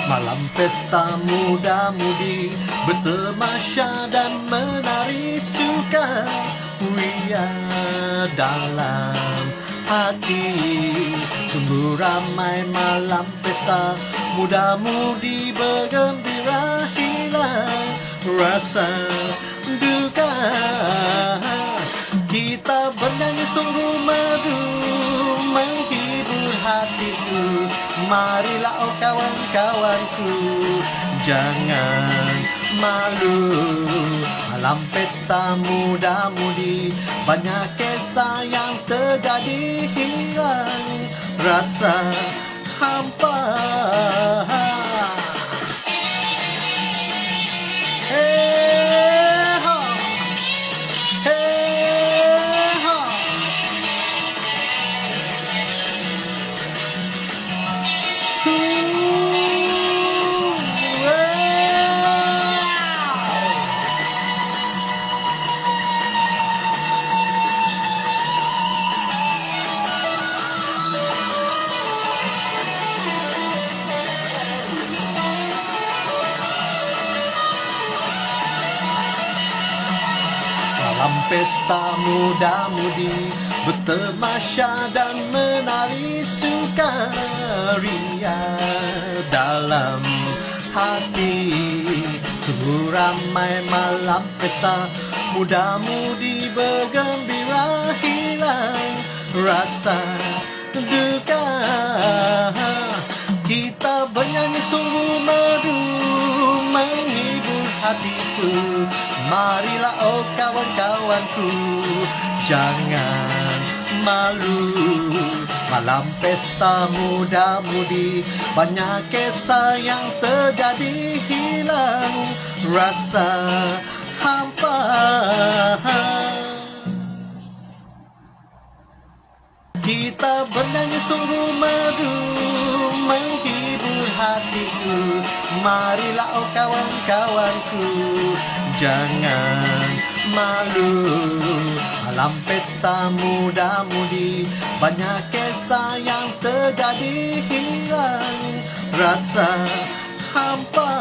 Malam pesta muda-mudi bertemasya dan menari suka ria dalam hati. Sungguh ramai malam pesta muda-mudi bergembira, hilang rasa duka. Kita bernyanyi sungguh merdu menghibur hatiku. Marilah oh kawan-kawanku, jangan malu. Malam pesta muda-mudi, banyak kisah yang terjadi, hilang rasa hampa. Hey ho, hey ho. Dalam pesta muda-mudi bertemasya dan menari sukaria dalam hati. Sungguh ramai malam pesta muda-mudi bergembira, hilang rasa duka. Kita bernyanyi sungguh merdu menghibur hatiku. Marilah oh kawan-kawanku, jangan malu. Malam pesta muda-mudi, banyak kisah yang terjadi, hilang rasa hampa. Kita bernyanyi sungguh merdu menghibur hatiku. Marilah oh kawan-kawanku, jangan malu. Malam pesta muda-mudi, banyak kisah yang terjadi, hilang rasa hampa.